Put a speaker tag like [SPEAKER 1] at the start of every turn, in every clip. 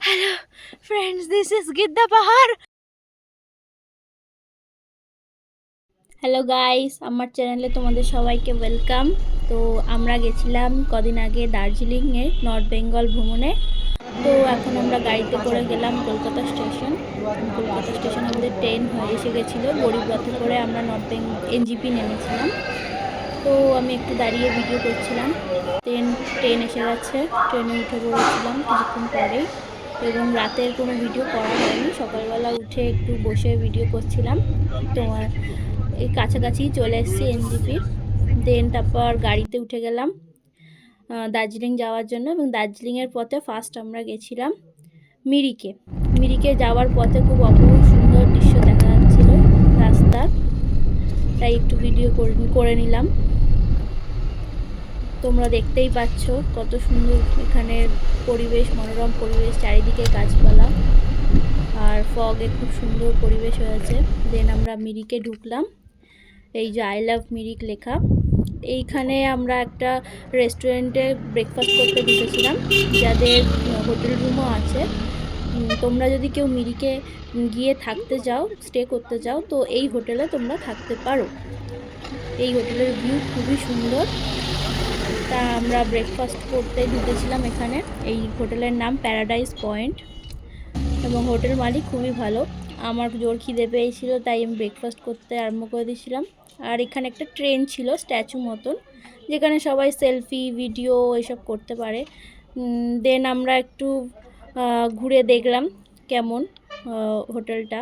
[SPEAKER 1] Hello friends, this is Giddha Pahar. Hello guys, আমার চ্যানেলে তোমাদের সবাইকে ওয়েলকাম। তো আমরা গেছিলাম কদিন আগে দার্জিলিংয়ে নর্থ বেঙ্গল ভ্রমণে। তো এখন আমরা গাড়িতে করে গেলাম কলকাতা স্টেশন। কলকাতা স্টেশনে আমাদের ট্রেন হয়ে এসে গেছিলো। গরিবরথে করে আমরা নর্থ বেঙ্গল এনজিপি নেমেছিলাম। তো আমি একটু দাঁড়িয়ে ভিডিও করছিলাম। ট্রেন এসে গেছে, ট্রেনে উঠে পড়েছিলাম কিছুক্ষণ পরেই। এবং রাতের কোনো ভিডিও করা হয়নি, সকালবেলা উঠে একটু বসে ভিডিও করছিলাম। তোমার এই কাছাকাছি চলে এসেছি এনজিপির। তারপর গাড়িতে উঠে গেলাম দার্জিলিং যাওয়ার জন্য। এবং দার্জিলিংয়ের পথে ফার্স্ট আমরা গেছিলাম মিরিকে। মিরিকে যাওয়ার পথে খুব অপরূপ সুন্দর দৃশ্য দেখা যাচ্ছিল রাস্তার, তাই একটু ভিডিও করে নিলাম। তোমরা দেখতেই পাচ্ছ কত সুন্দর এখানের পরিবেশ, মনোরম পরিবেশ, চারিদিকে গাছপালা আর ফগে খুব সুন্দর পরিবেশ হয়েছে। আমরা মিরিকে ঢুকলাম। এই যে আই লাভ মিরিক লেখা। এইখানে আমরা একটা রেস্টুরেন্টে ব্রেকফাস্ট করতে ঢুকেছিলাম, যাদের হোটেল রুমও আছে। তোমরা যদি কেউ মিরিকে গিয়ে থাকতে চাও, স্টে করতে চাও, তো এই হোটেলে তোমরা থাকতে পারো। এই হোটেলের ভিউ খুবই সুন্দর। তা আমরা ব্রেকফাস্ট করতে ঢুকেছিলাম এখানে। এই হোটেলের নাম প্যারাডাইস পয়েন্ট এবং হোটেল মালিক খুবই ভালো। আমার জোর খিদে পেয়েছিল, তাই আমি ব্রেকফাস্ট করতে আরম্ভ করে দিয়েছিলাম। আর এখানে একটা ট্রেন ছিল স্ট্যাচু মতন, যেখানে সবাই সেলফি ভিডিও এসব করতে পারে। আমরা একটু ঘুরে দেখলাম কেমন হোটেলটা।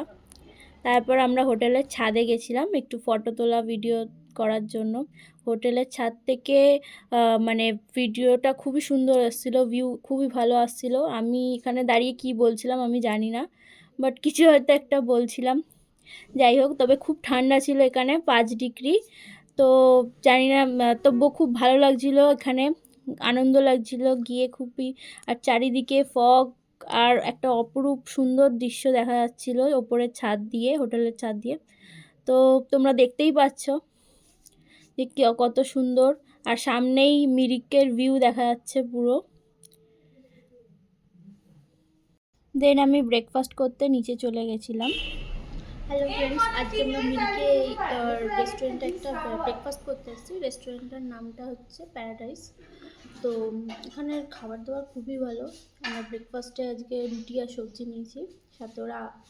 [SPEAKER 1] তারপর আমরা হোটেলের ছাদে গেছিলাম একটু ফটো তোলা ভিডিও করার জন্য। হোটেলের ছাদ থেকে মানে ভিডিওটা খুবই সুন্দর আসছিলো, ভিউ খুবই ভালো আসছিলো। আমি এখানে দাঁড়িয়ে কি বলছিলাম আমি জানি না, বাট কিছু হয়তো একটা বলছিলাম। যাই হোক, তবে খুব ঠান্ডা ছিল এখানে, 5 ডিগ্রি। তো জানি না, তবুও খুব ভালো লাগছিলো এখানে, আনন্দ লাগছিলো গিয়ে খুবই। আর চারিদিকে ফগ আর একটা অপরূপ সুন্দর দৃশ্য দেখা যাচ্ছিল ওপরের ছাদ দিয়ে, হোটেলের ছাদ দিয়ে। তো তোমরা দেখতেই পাচ্ছ যে কত সুন্দর। আর সামনেই মিরিকের ভিউ দেখা যাচ্ছে পুরো। আমি ব্রেকফাস্ট করতে নিচে চলে গেছিলাম। হ্যালো ফ্রেন্ডস, আজকে আমরা মিরিকে রেস্টুরেন্টে একটা ব্রেকফাস্ট করতে এসেছি। রেস্টুরেন্টের নামটা হচ্ছে প্যারাডাইস। তো এখানের খাবার দাবার খুবই ভালো। আমরা ব্রেকফাস্টে আজকে রুটি আর সবজি নিয়েছি, সাথে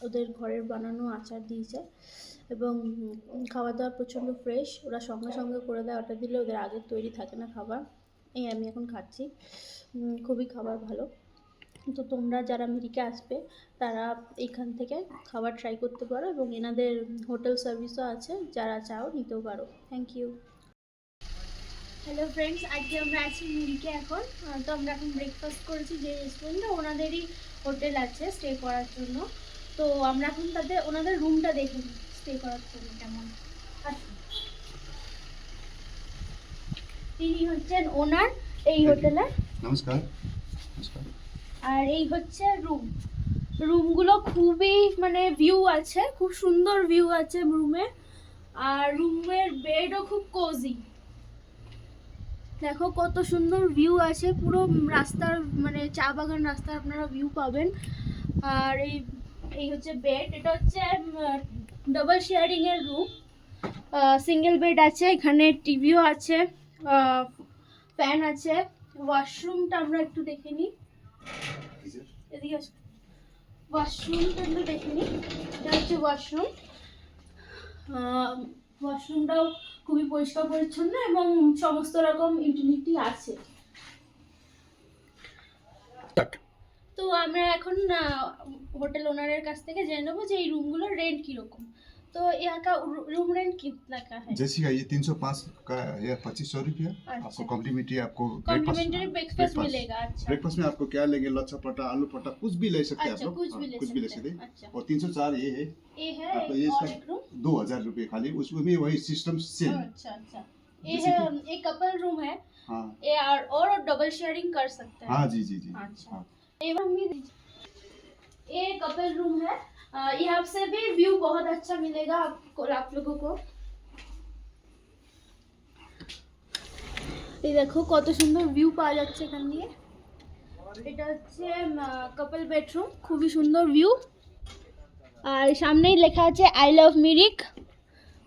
[SPEAKER 1] ওদের ঘরের বানানো আচার দিয়েছে। এবং খাবার দাবার প্রচণ্ড ফ্রেশ, ওরা সঙ্গে সঙ্গে করে দেয়, অর্ডার দিলে ওদের আগের তৈরি থাকে না খাবার। আমি এখন খাচ্ছি, খুবই খাবার ভালো। তো তোমরা যারা মিরিকে আসবে তারা এখান থেকে খাবার ট্রাই করতে পারো, এবং এনাদের হোটেল সার্ভিসও আছে, যারা চাও নিতেও পারো। Thank you. হ্যালো ফ্রেন্ডস, আজকে আমরা আছি মিরিকে এখন। তো আমরা এখন ব্রেকফাস্ট করেছি যে রেস্টুরেন্টে, ওনাদেরই হোটেল আছে স্টে করার জন্য। তো আমরা এখন ওনাদের রুমটা দেখে নিই স্টে করার জন্য কেমন। তিনি হচ্ছেন ওনার এই হোটেলের।
[SPEAKER 2] নমস্কার। নমস্কার।
[SPEAKER 1] আর এই হচ্ছে রুমগুলো খুবই মানে ভিউ আছে, খুব সুন্দর ভিউ আছে রুমে। আর রুমের বেডও খুব কোজি। দেখো কত সুন্দর ভিউ আছে, পুরো রাস্তার মানে চা বাগান রাস্তার আপনারা ভিউ পাবেন। আর এই হচ্ছে বেড, এটা হচ্ছে ডাবল শেয়ারিং এর রুম। সিঙ্গেল বেড আছে, এখানে টিভিও আছে, ফ্যান আছে। ওয়াশরুমটা আমরা একটু দেখে নিই, এদিকে আসো। ওয়াশরুমটা একটু দেখে নিই, এটা হচ্ছে ওয়াশরুম। ওয়াশরুমটাও খুবই পরিষ্কার পরিচ্ছন্ন এবং সমস্ত রকম ইউটিলিটি আছে। তো আমরা এখন হোটেল ওনারের কাছ থেকে জেনে নেবো যে এই রুমগুলোর রেন্ট কিরকম। तो यहाँ का रूम रेंट कितना का है?
[SPEAKER 2] जैसे का ये 305 का या 2500 रुपया।
[SPEAKER 1] अच्छा।
[SPEAKER 2] आपको कॉम्प्लीमेंट्री आपको
[SPEAKER 1] कॉम्प्लीमेंट्री ब्रेकफास्ट मिलेगा। अच्छा।
[SPEAKER 2] ब्रेकफास्ट में आपको क्या लेंगे, लच्छा पराठा, आलू पराठा, कुछ भी ले सकते हैं।
[SPEAKER 1] अच्छा,
[SPEAKER 2] आप लोग
[SPEAKER 1] कुछ भी ले सकते हैं। अच्छा।
[SPEAKER 2] और 304 ये है
[SPEAKER 1] आपको
[SPEAKER 2] ये
[SPEAKER 1] और
[SPEAKER 2] इसका
[SPEAKER 1] एक रूम
[SPEAKER 2] 2000 रुपये खाली, उसमें भी वही सिस्टम सेम।
[SPEAKER 1] अच्छा अच्छा, ये है एक कपल रूम है।
[SPEAKER 2] हाँ,
[SPEAKER 1] ये और डबल शेयरिंग कर सकते हैं।
[SPEAKER 2] हाँ जी जी जी।
[SPEAKER 1] अच्छा, ये कपल रूम है। यहाँ से भी व्यू बहुत अच्छा मिलेगा आप लोगों को। ये देखो কত সুন্দর ভিউ পাওয়া যাচ্ছে এখান দিয়ে। এটা হচ্ছে কাপল বেডরুম, খুবই সুন্দর ভিউ। আর সামনেই লেখা আছে আই লাভ মিরিক,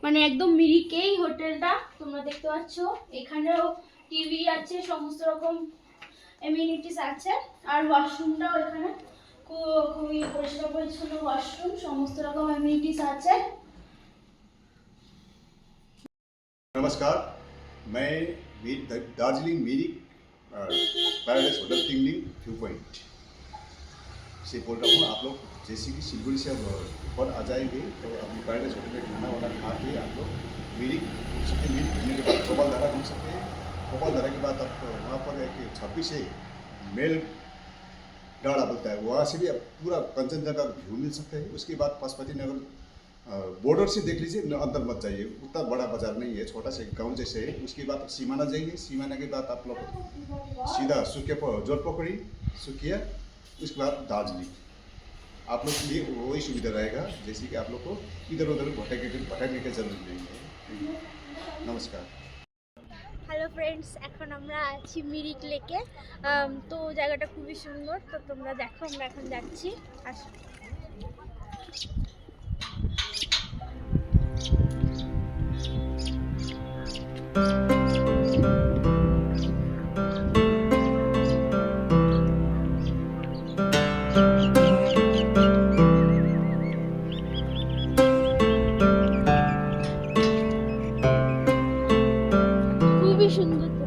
[SPEAKER 1] মানে একদম মিরিকেই হোটেলটা তোমরা দেখতে পাচ্ছ। এখানেও টিভি আছে, সমস্ত রকম এমিনিটিস আছে। আর ওয়াশরুমটাও এখানে খুবই পরিষ্কার পরিচ্ছন্ন ওয়াশরুম, সমস্ত রকম এমিনিটিস আছে।
[SPEAKER 2] नमस्कार, मैं Darjeeling Mirik paradise hotel tingling view point से बोल रहा हूँ। आप लोग जैसे कि सिलगुड़ी से ऊपर आ जाएंगे तो अपनी पैराडाइज होटल में खाना वाना खा के आप लोग मिरिक घूम सकते हैं। मिरिक घूमने के बाद गोपाल धारा घूम सकते हैं। गोपाल धारा के बाद आप वहाँ पर एक 26 है मेल डाड़ा बोलता है, वहाँ से भी आप पूरा कंचनजंगा व्यू मिल सकता है। उसके बाद पशुपति नगर बॉर्डर से देख लीजिए, अंदर मत जाइए, उतना बड़ा बाजार नहीं है, छोटा सा गांव जैसे है। उसके बाद सीमाना जाइए, सीमाना के बाद आप लोग सीधा सुकिया जोर पकड़ी सुकिया, उसके बाद दार्जिलिंग। आप लोग के लिए वही सुविधा रहेगा, जैसे कि आप लोग को इधर उधर भटकने की जरूरत नहीं है। नमस्कार।
[SPEAKER 1] হ্যালো ফ্রেন্ডস, এখন আমরা আছি মিরিক লেকে। তো জায়গাটা খুবই সুন্দর, তো তোমরা দেখো আমরা এখন যাচ্ছি। আসো। খুবই সুন্দর তো।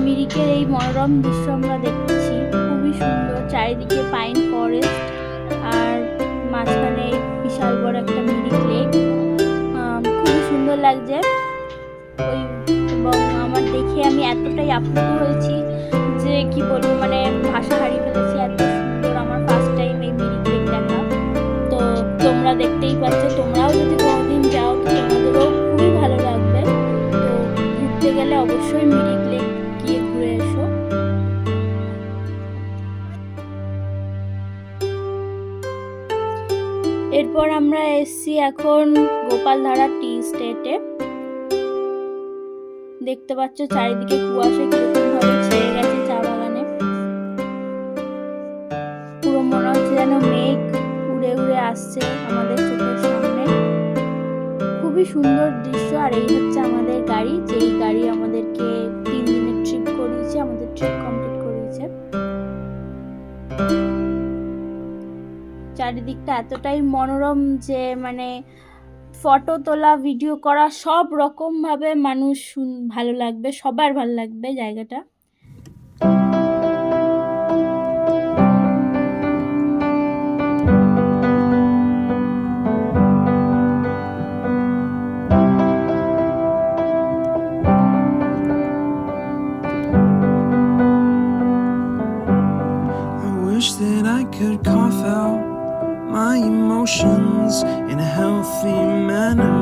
[SPEAKER 1] মিরিকের এই মনোরম দৃশ্য আমরা দেখছি, খুবই সুন্দর। চারিদিকে পাইন ফরেস্ট আর মাঝখানে বিশাল বড় একটা মিরিক লেক, খুবই সুন্দর লাগছে। এবং আমার দেখে আমি এতটাই আপ্লুত হয়েছি যে কি বলবো, মানে ভাষা হারিয়ে ফেলেছি। এত সুন্দর, আমার ফার্স্ট টাইম এই মিরিক লেক দেখা। তো তোমরা দেখতেই পাচ্ছ, তোমরাও যদি কোনোদিন যাও তো তোমাদেরও খুবই ভালো লাগবে। তো ঘুরতে গেলে অবশ্যই মিরিক লেক গিয়ে ঘুরে এসো। এরপর আমরা এসছি এখন গোপালধারা টি স্টেটে। দেখতে পাচ্ছ চারিদিকে কুয়াশা কিরকম ভাবে ছেয়ে গেছে চা বাগানে। পুরো মনে হচ্ছে যেন মেঘ উড়ে উড়ে আসছে আমাদের চোখের সামনে। খুবই সুন্দর দৃশ্য। আর এই হচ্ছে আমাদের গাড়ি, যেই গাড়ি আমাদেরকে 3 দিনের ট্রিপ করিয়েছে, আমাদের ট্রিপ কমপ্লিট করিয়েছে। চারিদিকটা এতটাই মনোরম যে মানে ফটো তোলা, ভিডিও করা, সব রকম ভাবে মানুষ ভালো লাগবে, সবার ভালো লাগবে জায়গাটা।
[SPEAKER 3] I wish that I could cough out my emotions in a healthy manner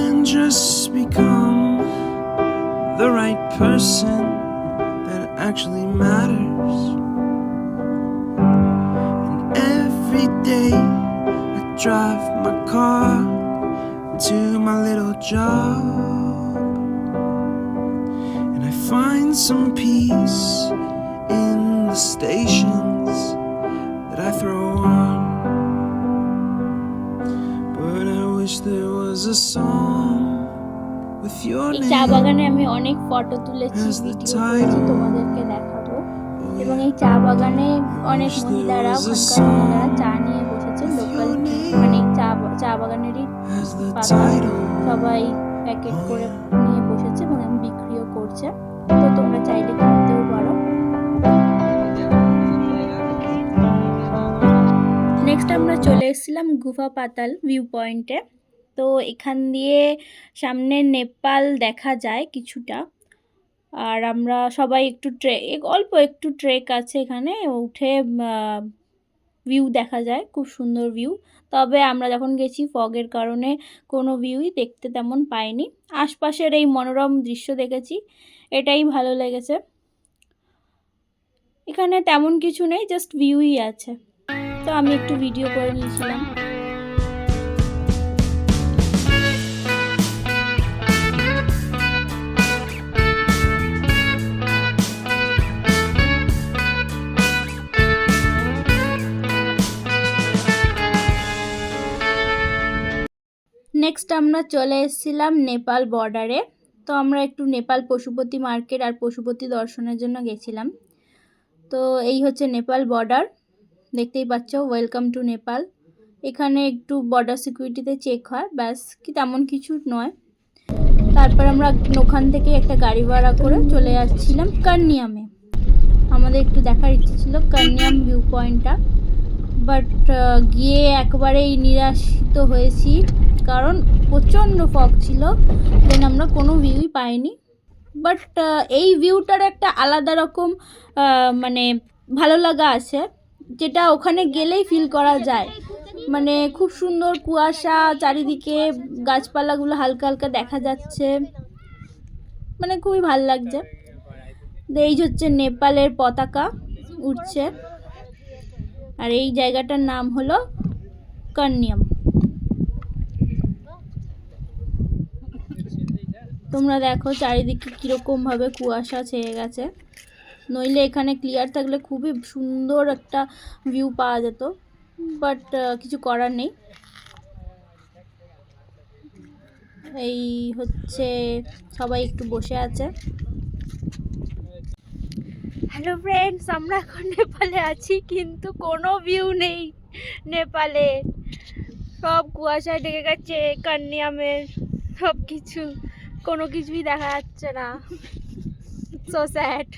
[SPEAKER 3] and just become the right person that actually matters. And every day I drive my car to my little job, and I find some peace in the stations that I throw on. But I wish there was a song with your
[SPEAKER 1] এই চা
[SPEAKER 3] name
[SPEAKER 1] বাগানে আমি অনেক photo তুলেছি,
[SPEAKER 3] as the
[SPEAKER 1] video করেছি,
[SPEAKER 3] title.
[SPEAKER 1] তোমাদেরকে দেখাবো। এবং এই চা বাগানে অনেক মহিলারা, ওখানকার মহিলারা চা নিয়ে বসেছে, লোকাল মানে এই চা বাগানেরই
[SPEAKER 3] As the
[SPEAKER 1] পাতা
[SPEAKER 3] title.
[SPEAKER 1] সবাই প্যাকেট করে নিয়ে বসেছে এবং বিক্রিও করছে। তো তোমরা চাইলে কিনতেও পারো। নেক্সট আমরা চলে এসেছিলাম গুফা পাতাল ভিউ পয়েন্টে। তো এখান দিয়ে সামনে নেপাল দেখা যায় কিছুটা। আর আমরা সবাই একটু অল্প একটু ট্রেক আছে এখানে উঠে ভিউ দেখা যায়, খুব সুন্দর ভিউ। তবে আমরা যখন গেছি ফগের কারণে কোনো ভিউই দেখতে তেমন পাইনি। আশপাশের এই মনোরম দৃশ্য দেখেছি, এটাই ভালো লেগেছে। এখানে তেমন কিছু নেই, জাস্ট ভিউই আছে। তো আমি একটু ভিডিও করে নিয়েছিলাম। নেক্সট আমরা চলে এসেছিলাম নেপাল বর্ডারে। তো আমরা একটু নেপাল পশুপতি মার্কেট আর পশুপতি দর্শনের জন্য গেছিলাম। তো এই হচ্ছে নেপাল বর্ডার, দেখতেই পাচ্ছ, ওয়েলকাম টু নেপাল। এখানে একটু বর্ডার সিকিউরিটিতে চেক হয়, ব্যাস, কি তেমন কিছু নয়। তারপর আমরা ওখান থেকে একটা গাড়ি ভাড়া করে চলে যাচ্ছিলাম কার্নিয়ামে। আমাদের একটু দেখার ইচ্ছে ছিল কার্নিয়াম ভিউ পয়েন্টটা, বাট গিয়ে একবারেই নিরাশিত হয়েছি, কারণ প্রচণ্ড ফগ ছিল। দেন আমরা কোনো ভিউই পাইনি। বাট এই ভিউটার একটা আলাদা রকম মানে ভালো লাগা আছে, যেটা ওখানে গেলেই ফিল করা যায়। মানে খুব সুন্দর কুয়াশা, চারিদিকে গাছপালাগুলো হালকা হালকা দেখা যাচ্ছে, মানে খুবই ভালো লাগছে। এই হচ্ছে নেপালের পতাকা উঠছে, আর এই জায়গাটার নাম হলো কার্নিয়াম। তোমরা দেখো চারিদিকে কীরকমভাবে কুয়াশা ছেয়ে গেছে, নইলে এখানে ক্লিয়ার থাকলে খুবই সুন্দর একটা ভিউ পাওয়া যেত, বাট কিছু করার নেই। এই হচ্ছে সবাই একটু বসে আছে। হ্যালো ফ্রেন্ডস, আমরা এখন নেপালে আছি, কিন্তু কোনো ভিউ নেই নেপালে। সব কুয়াশায় ঢেকে গেছে কার্নিয়ামের সব কিছু, কোনো কিছুই দেখা যাচ্ছে না। So sad.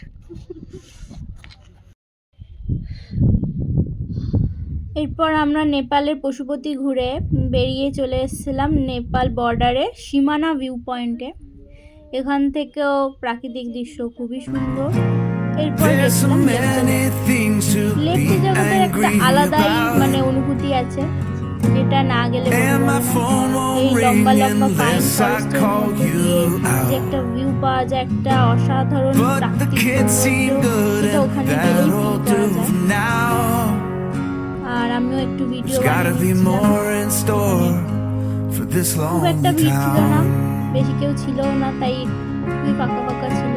[SPEAKER 1] এরপর আমরা নেপালের পশুপতি ঘুরে বেরিয়ে চলে এসেছিলাম নেপাল বর্ডারে সীমানা ভিউ পয়েন্টে। এখান থেকেও প্রাকৃতিক দৃশ্য খুবই সুন্দর। এরপর দেখলাম লেপচা জগতের একটা আলাদাই মানে অনুভূতি আছে, যেটা না গেলে এই লম্বা লম্বা পাইন ফরেস্টের মধ্যে দিয়ে যে একটা ভিউ পাওয়া যায়, একটা অসাধারণ প্রাকৃতিক সৌন্দর্য, যেটা ওখানে গেলেই ফিল করা যায়। আর আমিও একটু ভিডিও খুব একটা ভিড় ছিল না, বেশি কেউ ছিল না, তাই খুবই ফাঁকা ফাঁকা ছিল।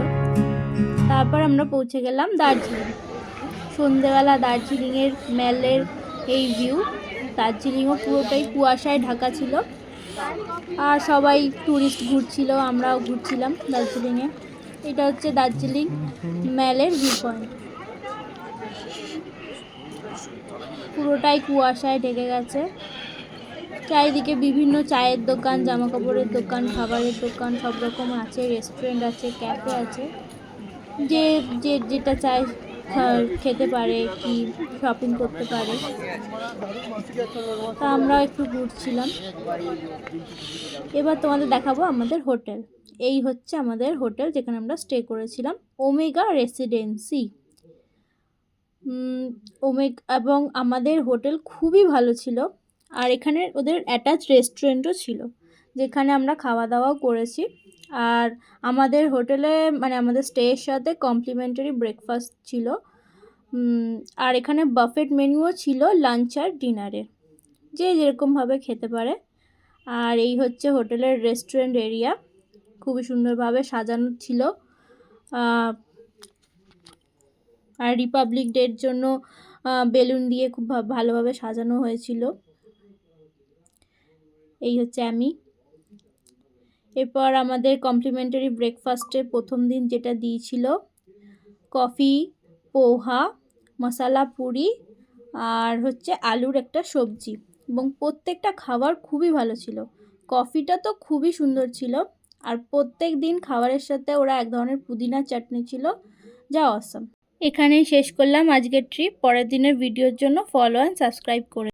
[SPEAKER 1] তারপর আমরা পৌঁছে গেলাম দার্জিলিং। সন্ধেবেলা দার্জিলিংয়ের মেলের এই ভিউ। দার্জিলিংও পুরোটাই কুয়াশায় ঢাকা ছিল, আর সবাই ট্যুরিস্ট ঘুরছিল, আমরাও ঘুরছিলাম দার্জিলিংয়ে। এটা হচ্ছে দার্জিলিং মেলের ভিউ পয়েন্ট। পুরোটাই কুয়াশায় ঢেকে গেছে, চারিদিকে বিভিন্ন চায়ের দোকান, জামা কাপড়ের দোকান, খাবারের দোকান সব রকম আছে, রেস্টুরেন্ট আছে, ক্যাফে আছে, যে যেটা চায় খেতে পারে কি শপিং করতে পারে। তা আমরা একটু ঘুরছিলাম। এবার তোমাদের দেখাবো আমাদের হোটেল। এই হচ্ছে আমাদের হোটেল, যেখানে আমরা স্টে করেছিলাম, ওমেগা রেসিডেন্সি। এবং আমাদের হোটেল খুবই ভালো ছিল, আর এখানে ওদের অ্যাটাচ রেস্টুরেন্টও ছিল, যেখানে আমরা খাওয়া দাওয়াও করেছি। আর আমাদের হোটেলে মানে আমাদের স্টের সাথে কমপ্লিমেন্টারি ব্রেকফাস্ট ছিল, আর এখানে বাফেট মেনুও ছিল লাঞ্চ আর ডিনারে, যে যেরকমভাবে খেতে পারে। আর এই হচ্ছে হোটেলের রেস্টুরেন্ট এরিয়া, খুবই সুন্দরভাবে সাজানো ছিল। আর রিপাবলিক ডের জন্য বেলুন দিয়ে খুব ভালোভাবে সাজানো হয়েছিল। এই হচ্ছে আমি। এরপর আমাদের কমপ্লিমেন্টারি ব্রেকফাস্টে প্রথম দিন যেটা দিয়েছিল কফি, পোহা, মশলা পুরি আর হচ্ছে আলুর একটা সবজি, এবং প্রত্যেকটা খাবার খুবই ভালো ছিল। কফিটা তো খুবই সুন্দর ছিল, আর প্রত্যেক দিন খাবারের সাথে ওরা এক ধরনের পুদিনার চাটনি ছিল, যা অসাম। এখানেই শেষ করলাম আজকের ট্রিপ। পরের দিনের ভিডিওর জন্য ফলো অ্যান্ড সাবস্ক্রাইব করে